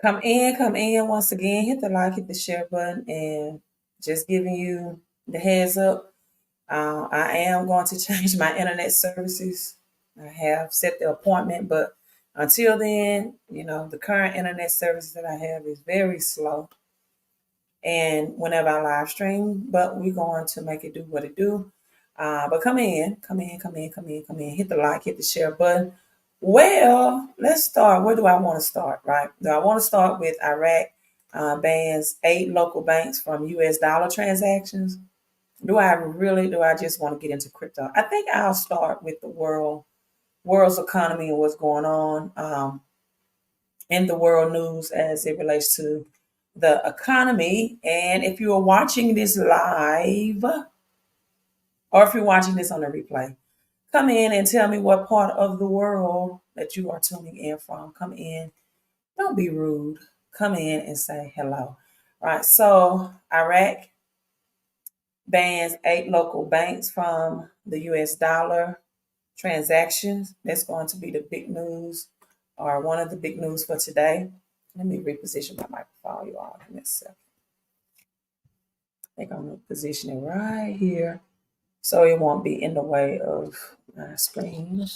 Come in once again. Hit the like, hit the share button, and just giving you the heads up. I am going to change my internet services. I have set the appointment, but until then, the current internet service that I have is very slow. And whenever I live stream, but we're going to make it do what it do. But come in, come in, come in, come in, come in. Hit the like, hit the share button. Well, let's start. Where do I want to start? Right? Do I want to start with Iraq bans 8 local banks from U.S. dollar transactions? Do I really? Do I just want to get into crypto? I think I'll start with the world's economy and what's going on in the world news as it relates to the economy. And if you are watching this live, or if you're watching this on a replay, come in and tell me what part of the world that you are tuning in from. Come in. Don't be rude. Come in and say hello. All right. So Iraq bans 8 local banks from the US dollar transactions. That's going to be the big news, or one of the big news for today. Let me reposition my microphone, you all. Give me a second. I think I'm going to position it right here so it won't be in the way of my screen.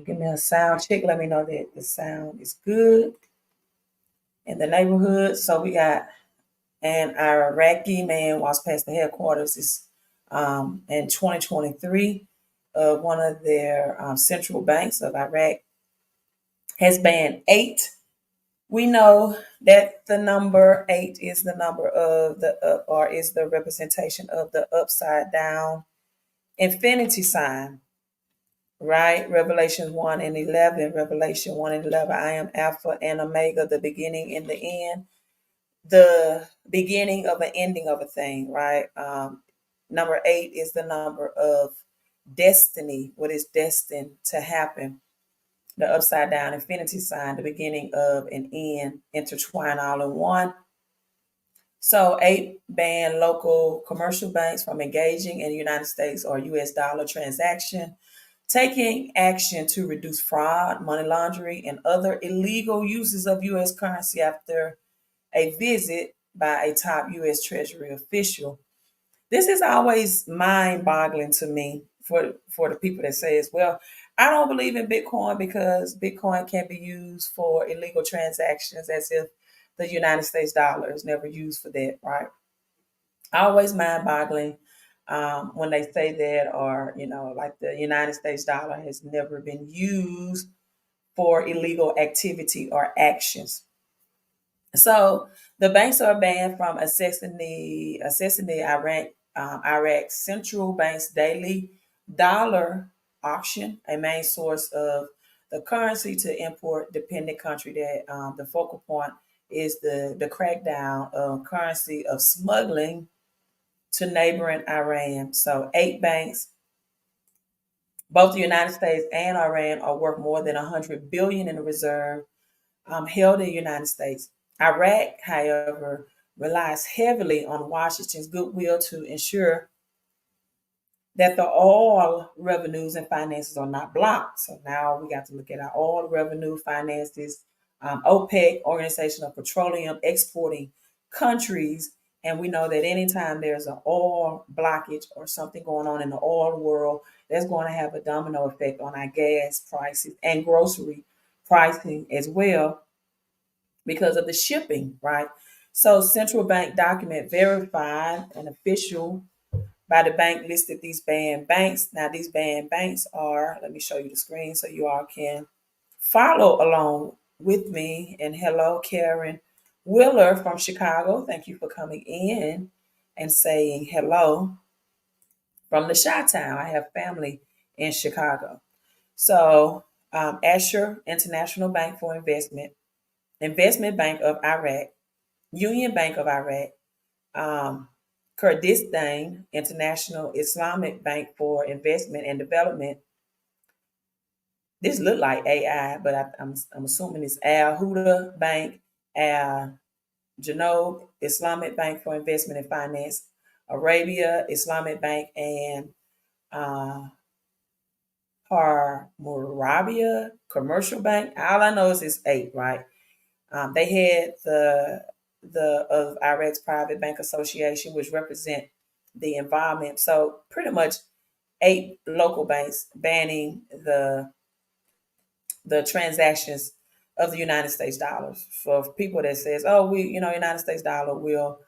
Give me a sound check. Let me know that the sound is good in the neighborhood. So we got an Iraqi man walks past the headquarters in 2023 of one of their central banks of Iraq has banned 8. We know that the number 8 is the number of or is the representation of the upside down infinity sign, right? Revelation 1 and 11, Revelation 1 and 11, I am Alpha and Omega, the beginning and the end, the beginning of an ending of a thing, right? Number 8 is the number of destiny, what is destined to happen. The upside down infinity sign, the beginning of an end, intertwined all in one. So 8 ban local commercial banks from engaging in United States or US dollar transaction, taking action to reduce fraud, money laundering, and other illegal uses of US currency after a visit by a top US Treasury official. This is always mind-boggling to me for the people that says, well, I don't believe in Bitcoin because Bitcoin can be used for illegal transactions, as if the United States dollar is never used for that, right? Always mind-boggling when they say that, or like the United States dollar has never been used for illegal activity or actions. So the banks are banned from assessing the Iraq central bank's daily dollar auction, a main source of the currency to import dependent country. That the focal point is the crackdown of currency of smuggling to neighboring Iran. So 8 banks, both the United States and Iran, are worth more than 100 billion in the reserve held in the United States. Iraq, however, relies heavily on Washington's goodwill to ensure that the oil revenues and finances are not blocked. So now we got to look at our oil revenue finances, OPEC, Organization of Petroleum Exporting Countries. And we know that anytime there's an oil blockage or something going on in the oil world, that's going to have a domino effect on our gas prices and grocery pricing as well, because of the shipping, right? So central bank document verified and official by the bank listed these banned banks. Now these banned banks are, let me show you the screen so you all can follow along with me. And hello, Karen Wheeler from Chicago. Thank you for coming in and saying hello from the Chi-Town. I have family in Chicago. So Asher International Bank for Investment, Investment Bank of Iraq, Union Bank of Iraq, Kurdistan International Islamic Bank for Investment and Development. This look like AI, but I'm assuming it's Al Huda Bank, Al Janob Islamic Bank for Investment and Finance, Arabia Islamic Bank, and Har Murabia Commercial Bank. All I know is it's 8, right? They had the of Iraq's Private Bank Association, which represent the environment. So pretty much 8 local banks banning the transactions of the United States dollars. For people that says, oh, United States dollar will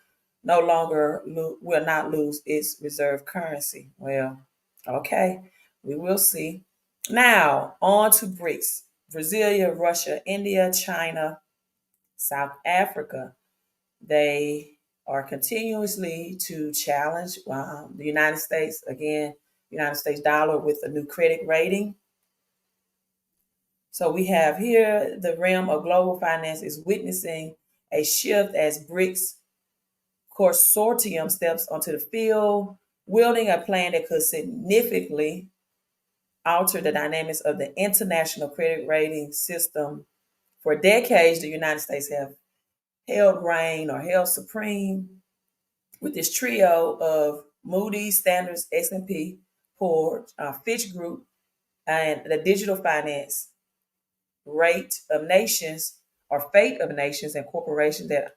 no longer will not lose its reserve currency. Well, okay, we will see. Now on to BRICS: Brazil, Russia, India, China, South Africa. They are continuously to challenge the United States again, United States dollar with a new credit rating. So we have here the realm of global finance is witnessing a shift as BRICS consortium steps onto the field, wielding a plan that could significantly alter the dynamics of the international credit rating system. For decades, the United States have held reign or held supreme with this trio of Moody's, Standards, S&P, Fitch Group, and the digital finance rate of nations or fate of nations and corporations that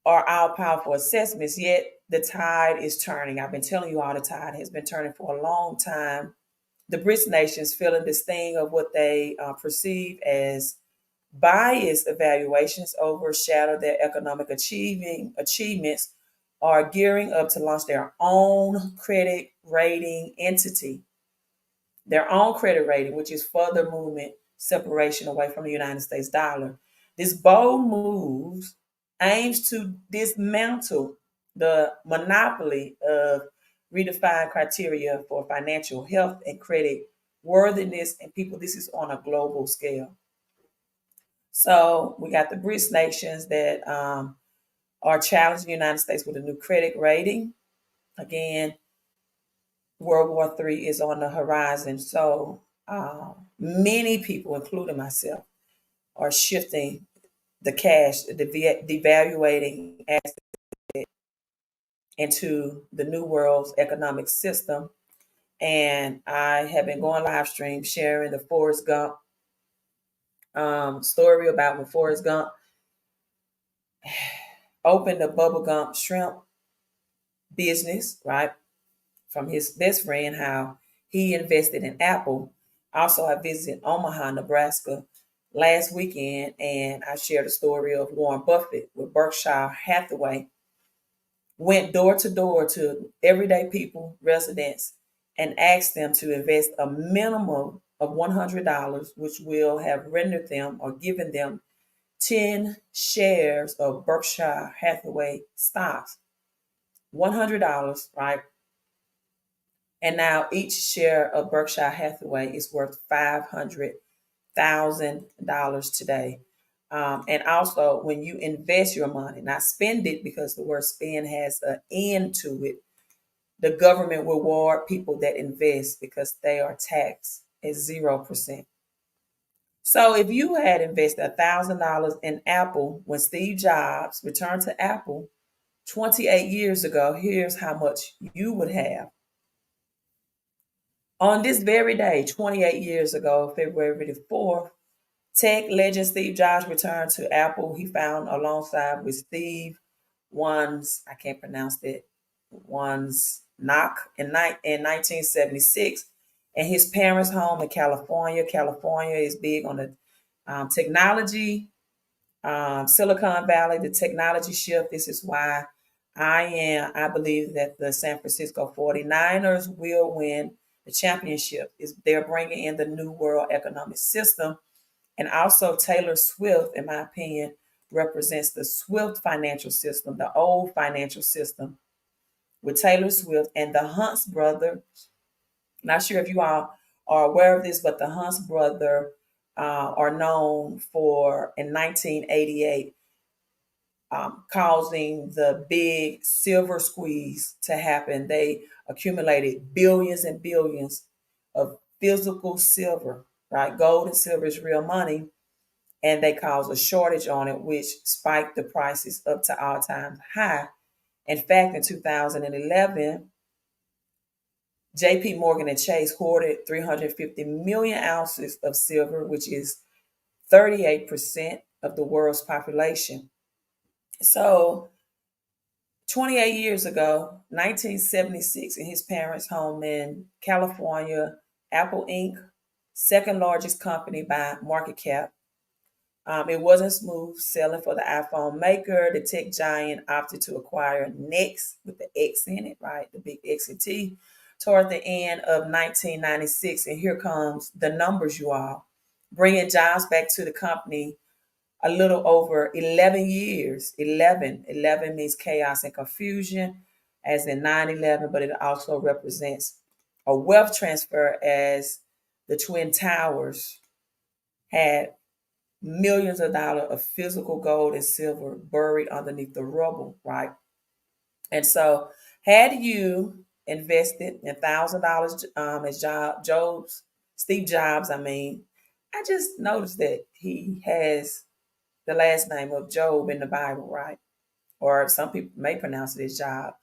are all powerful assessments, yet the tide is turning. I've been telling you all the tide has been turning for a long time. The BRICS nations feeling this thing of what they perceive as biased evaluations overshadow their economic achievements are gearing up to launch their own credit rating entity, their own credit rating, which is further movement separation away from the United States dollar. This bold move aims to dismantle the monopoly of redefined criteria for financial health and credit worthiness. And people, this is on a global scale. So we got the BRICS nations that are challenging the United States with a new credit rating. Again, World War III is on the horizon. So many people, including myself, are shifting the cash, devaluating asset into the new world's economic system. And I have been going live stream sharing the Forrest Gump story about when Forrest Gump opened a bubble gum shrimp business, right? From his best friend, how he invested in Apple. Also, I visited Omaha, Nebraska last weekend, and I shared a story of Warren Buffett with Berkshire Hathaway. Went door to door to everyday people, residents, and asked them to invest a minimum of $100, which will have rendered them or given them 10 shares of Berkshire Hathaway stocks. $100, right? And now each share of Berkshire Hathaway is worth $500,000 today. And also, when you invest your money, not spend it because the word spend has an end to it, the government will reward people that invest because they are taxed at 0%. So if you had invested $1,000 in Apple when Steve Jobs returned to Apple 28 years ago, here's how much you would have. On this very day, 28 years ago, February the 4th, tech legend Steve Jobs returned to Apple. He found alongside with Steve I can't pronounce it, Knock in 1976. And his parents' home in California. California is big on the technology, Silicon Valley, the technology shift. This is why I believe that the San Francisco 49ers will win the championship. They're bringing in the new world economic system. And also Taylor Swift, in my opinion, represents the Swift financial system, the old financial system with Taylor Swift and the Hunts brothers. Not sure if you all are aware of this, but the Hunts brother are known for, in 1988, causing the big silver squeeze to happen. They accumulated billions and billions of physical silver, right? Gold and silver is real money. And they caused a shortage on it, which spiked the prices up to all-time high. In fact, in 2011, JP Morgan and Chase hoarded 350 million ounces of silver, which is 38% of the world's population. So 28 years ago, 1976, in his parents' home in California, Apple Inc., second largest company by market cap. It wasn't smooth selling for the iPhone maker. The tech giant opted to acquire Next with the X in it, right? The big X and T toward the end of 1996. And here comes the numbers, you all. Bringing jobs back to the company a little over 11 years. 11 means chaos and confusion, as in 9/11, but it also represents a wealth transfer, as the Twin Towers had millions of dollars of physical gold and silver buried underneath the rubble, right? And so, had you invested $1,000 as Steve Jobs, I just noticed that he has the last name of Job in the Bible, right? Or some people may pronounce it as Job.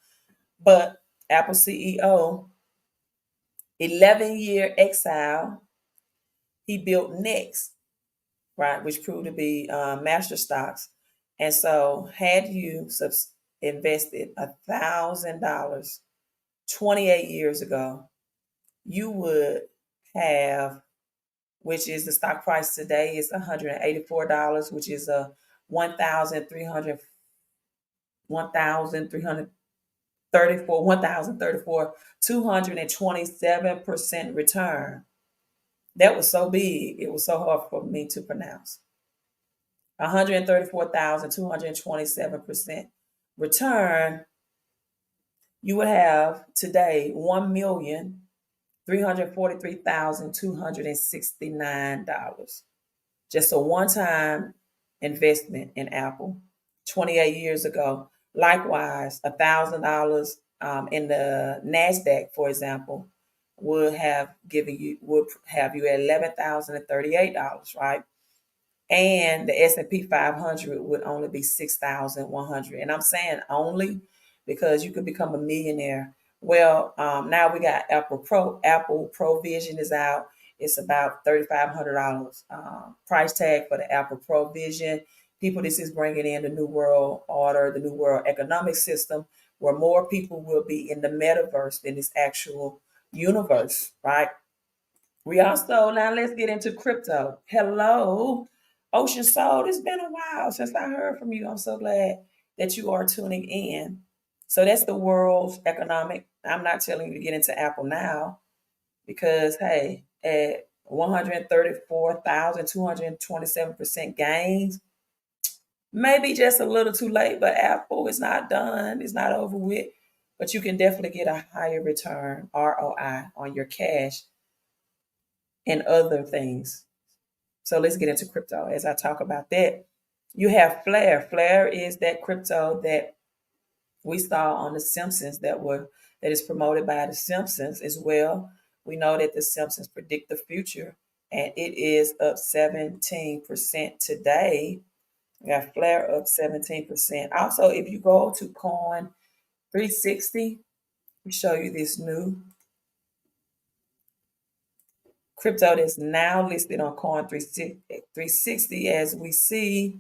But Apple CEO, 11-year exile, he built Next, right, which proved to be master stocks. And so, had you invested $1,000 28 years ago, you would have, which is the stock price today is $184, which is a 227% return. That was so big, it was so hard for me to pronounce. 134,227% return. You would have today $1,343,269. Just a one-time investment in Apple 28 years ago. Likewise, $1,000 in the NASDAQ, for example, would have you at $11,038, right? And the S&P 500 would only be 6,100. And I'm saying only because you could become a millionaire. Well, now we got Apple Pro. Apple Pro Vision is out. It's about $3,500 price tag for the Apple Pro Vision. People, this is bringing in the new world order, the new world economic system, where more people will be in the metaverse than this actual universe, right? We also, now let's get into crypto. Hello, Ocean Soul. It's been a while since I heard from you. I'm so glad that you are tuning in. So that's the world's economic. I'm not telling you to get into Apple now because, hey, at 134,227% gains, maybe just a little too late, but Apple is not done. It's not over with. But you can definitely get a higher return, ROI, on your cash and other things. So let's get into crypto. As I talk about that, you have Flare. Flare is that crypto that we saw on The Simpsons that is promoted by The Simpsons as well. We know that The Simpsons predict the future, and it is up 17% today. We got Flare up 17%. Also, if you go to Coin 360, we show you this new crypto that's now listed on Coin 360. As we see,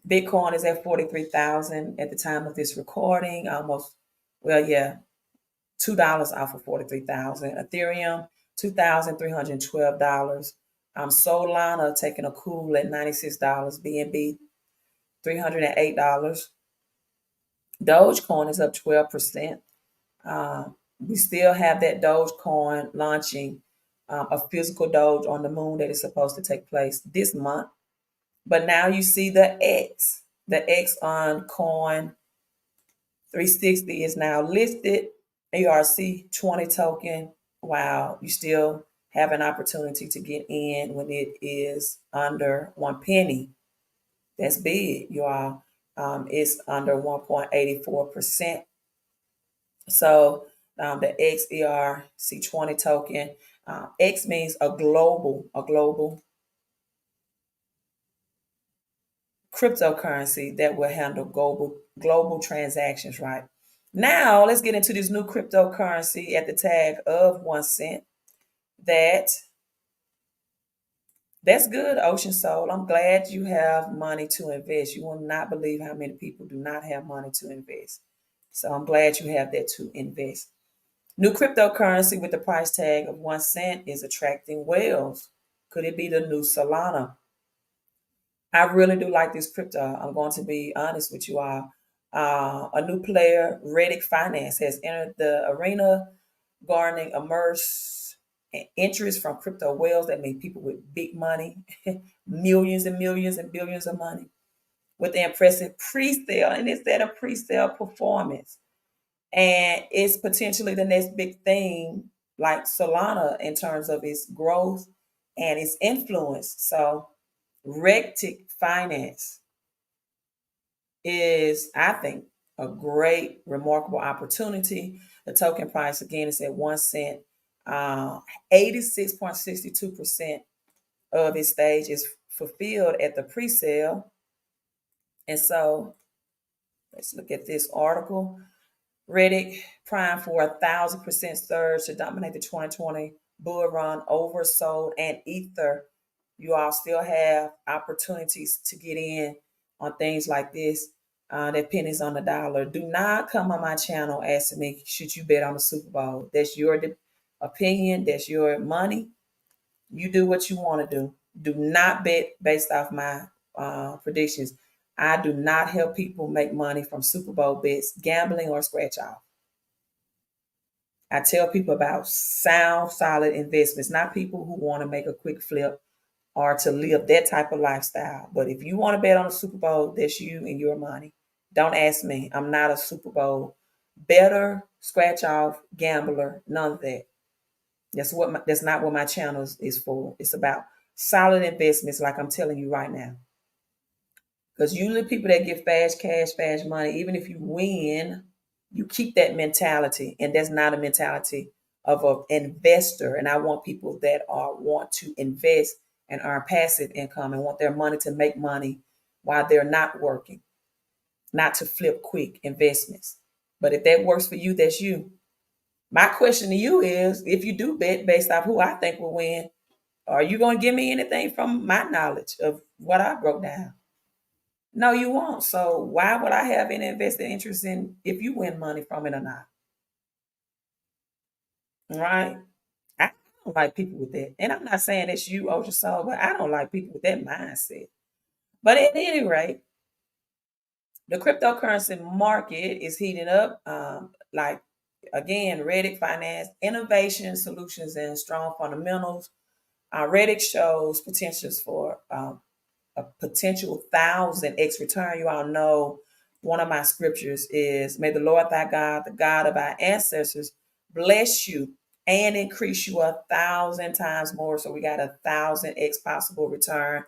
Bitcoin is at 43,000 at the time of this recording. Almost, well, yeah, $2 off of 43,000. Ethereum, $2,312. Solana taking a cool at $96. BNB, $308. Dogecoin is up 12%. We still have that Dogecoin launching a physical Doge on the moon that is supposed to take place this month. But now you see the X on Coin 360 is now listed. ARC20 token. Wow, you still have an opportunity to get in when it is under 1 penny. That's big, you all. It's under 1.84%. So the XERC20 token, X means a global cryptocurrency that will handle global transactions, right? Now let's get into this new cryptocurrency at the tag of 1 cent that That's good, Ocean Soul. I'm glad you have money to invest. You will not believe how many people do not have money to invest. So I'm glad you have that to invest. New cryptocurrency with the price tag of 1 cent is attracting whales. Could it be the new Solana? I really do like this crypto. I'm going to be honest with you all. A new player, Redic Finance, has entered the arena, garnering immense interest from crypto whales. That means people with big money, millions and millions and billions of money, with the impressive pre-sale. And it's that a pre-sale performance. And it's potentially the next big thing, like Solana, in terms of its growth and its influence. So, Redic Finance is, I think, a great, remarkable opportunity. The token price, again, is at 1 cent. 86.62% of its stage is fulfilled at the pre sale. And so, let's look at this article. Redic primed for 1,000% surge to dominate the 2020 bull run, oversold, and Ether. You all still have opportunities to get in on things like this. That pennies on the dollar. Do not come on my channel asking me, should you bet on the Super Bowl? That's your opinion. That's your money. You do what you want to do. Do not bet based off my predictions. I do not help people make money from Super Bowl bets, gambling, or scratch off. I tell people about sound, solid investments, not people who want to make a quick flip or to live that type of lifestyle. But if you want to bet on the Super Bowl, that's you and your money. Don't ask me. I'm not a Super Bowl better, scratch off, gambler, none of that. That's not what my channel is for. It's about solid investments, like I'm telling you right now. Because usually people that get fast cash, fast money, even if you win, you keep that mentality. And that's not a mentality of an investor. And I want people that want to invest and earn passive income and want their money to make money while they're not working, not to flip quick investments. But if that works for you, that's you. My question to you is, if you do bet based off who I think will win, are you going to give me anything from my knowledge of what I broke down? No, you won't. So why would I have any invested interest in if you win money from it or not? Right? I don't like people with that. And I'm not saying it's you, Ocean Soul, but I don't like people with that mindset. But at any rate, the cryptocurrency market is heating up. Like again, Redic Finance, innovation, solutions, and strong fundamentals. Redic shows potentials for a potential 1,000x return. You all know one of my scriptures is, may the Lord thy God, the God of our ancestors, bless you and increase you 1,000 times more. So we got 1,000x possible return.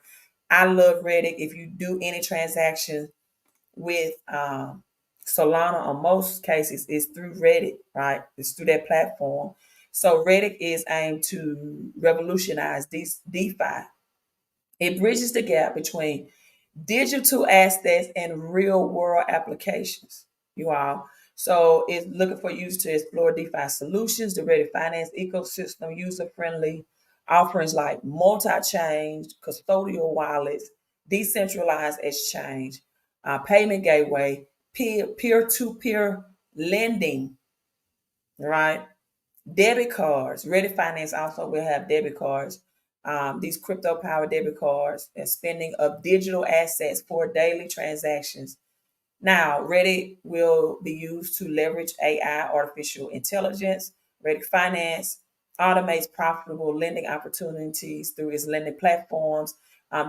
I love Redic. If you do any transaction with Solana, on most cases, is through Redic, right? It's through that platform. So Redic is aimed to revolutionize DeFi. It bridges the gap between digital assets and real world applications, you all. So it's looking for users to explore DeFi solutions, the Redic Finance ecosystem, user-friendly offerings like multi-chain, custodial wallets, decentralized exchange, payment gateway, peer-to-peer lending, right? Debit cards. Redic Finance also will have debit cards. These crypto powered debit cards and spending of digital assets for daily transactions. Now, Redic will be used to leverage AI, artificial intelligence. Redic Finance automates profitable lending opportunities through its lending platforms.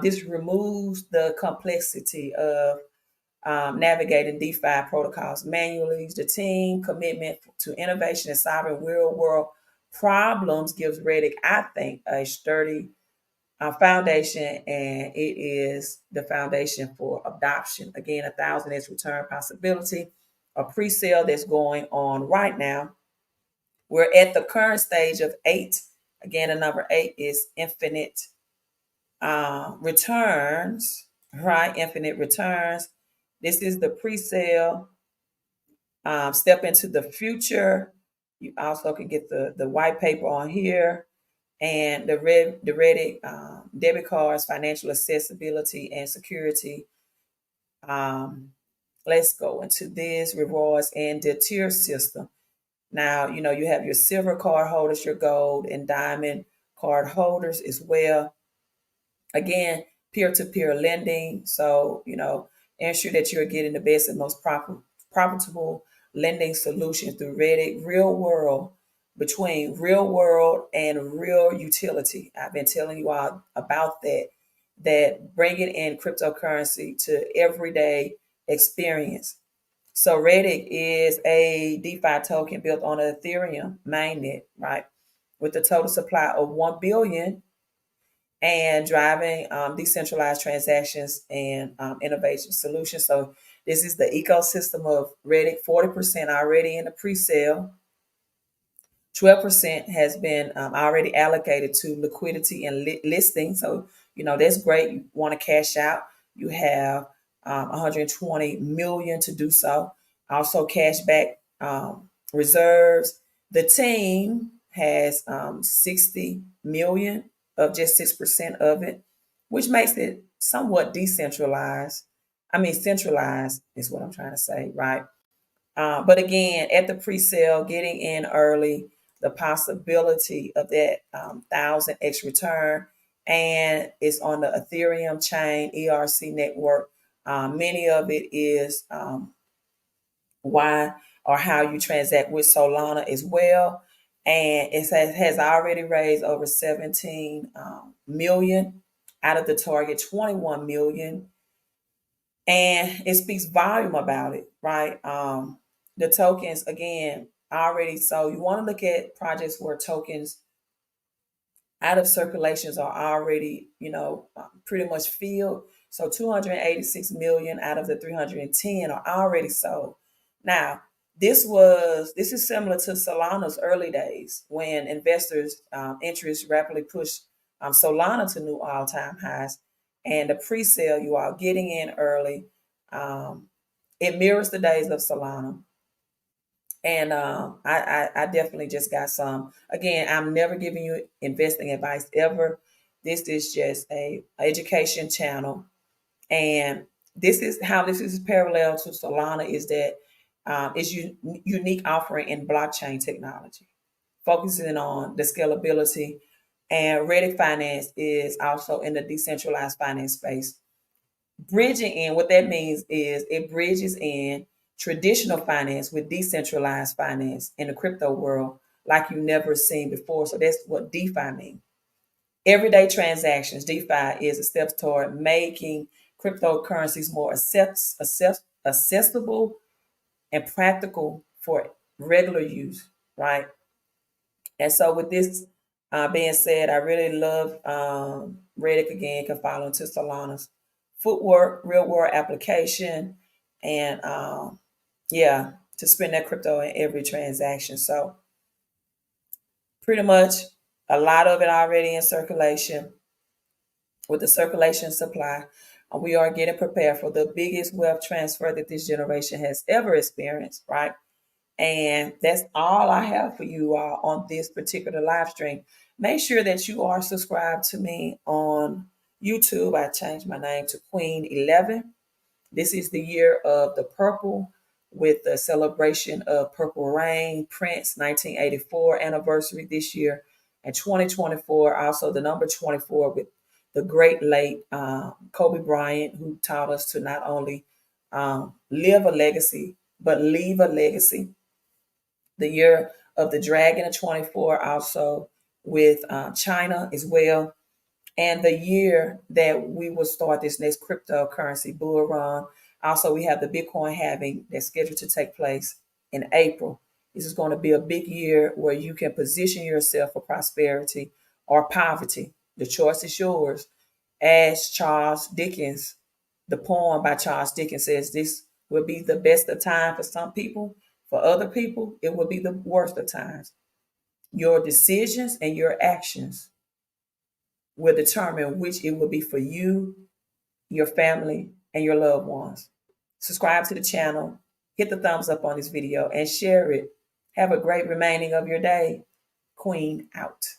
This removes the complexity of navigating DeFi protocols manually. The team commitment to innovation and solving real world problems gives Redic, I think, a sturdy foundation, and it is the foundation for adoption. Again, 1,000x return possibility, a pre-sale that's going on right now. We're at the current stage of 8. Again, the number 8 is infinite returns, right? Infinite returns. This is the pre-sale. Step into the future. You also can get the white paper on here. And the Redic debit cards, financial accessibility and security. Let's go into this rewards and the tier system. Now, you have your silver card holders, your gold and diamond card holders as well. Again, peer-to-peer lending. So, ensure that you're getting the best and most profitable lending solution through Redic real world, between real world and real utility. I've been telling you all about that bringing in cryptocurrency to everyday experience. So Redic is a DeFi token built on an Ethereum mainnet, right? With a total supply of 1 billion and driving decentralized transactions and innovation solutions. So this is the ecosystem of Redic. 40% already in the pre-sale. 12% has been already allocated to liquidity and listing. So, that's great. You want to cash out. You have 120 million to do so. Also cash back reserves. The team has 60 million of just 6% of it, which makes it somewhat decentralized. I mean, centralized is what I'm trying to say, right? But again, at the pre-sale, getting in early, the possibility of that 1,000x return, and it's on the Ethereum chain ERC network. Many of it is why or how you transact with Solana as well. And it has already raised over 17 million out of the target 21 million. And it speaks volume about it, right? The tokens, again, already. So you want to look at projects where tokens out of circulations are already, pretty much filled. So 286 million out of the 310 are already sold. Now, this is similar to Solana's early days when investors' interest rapidly pushed Solana to new all-time highs. And the pre-sale, you are getting in early. It mirrors the days of Solana. And I definitely just got some. Again, I'm never giving you investing advice ever. This is just a education channel, and this is how this is parallel to Solana. Is that it's unique offering in blockchain technology, focusing on the scalability. And Redic Finance is also in the decentralized finance space. Bridging in, what that means is it bridges in traditional finance with decentralized finance in the crypto world like you've never seen before. So that's what DeFi means. Everyday transactions. DeFi is a step toward making cryptocurrencies more accessible and practical for regular use, right? And so with this being said, I really love Redic. Again, can follow into Solana's footwork, real world application, and yeah, to spend that crypto in every transaction. So pretty much a lot of it already in circulation. With the circulation supply, we are getting prepared for the biggest wealth transfer that this generation has ever experienced, right? And that's all I have for you on this particular live stream. Make sure that you are subscribed to me on YouTube. I changed my name to Queen 11. This is the year of the purple with the celebration of Purple Rain, Prince 1984 anniversary this year, and 2024, also the number 24 with the great late Kobe Bryant, who taught us to not only live a legacy, but leave a legacy. The year of the dragon of 24, also with China as well. And the year that we will start this next cryptocurrency bull run. Also, we have the Bitcoin halving that's scheduled to take place in April. This is going to be a big year where you can position yourself for prosperity or poverty. The choice is yours. As Charles Dickens, the poem by Charles Dickens says, this will be the best of time for some people. For other people, it will be the worst of times. Your decisions and your actions will determine which it will be for you, your family, and your loved ones. Subscribe to the channel, hit the thumbs up on this video, and share it. Have a great remaining of your day. Queen out.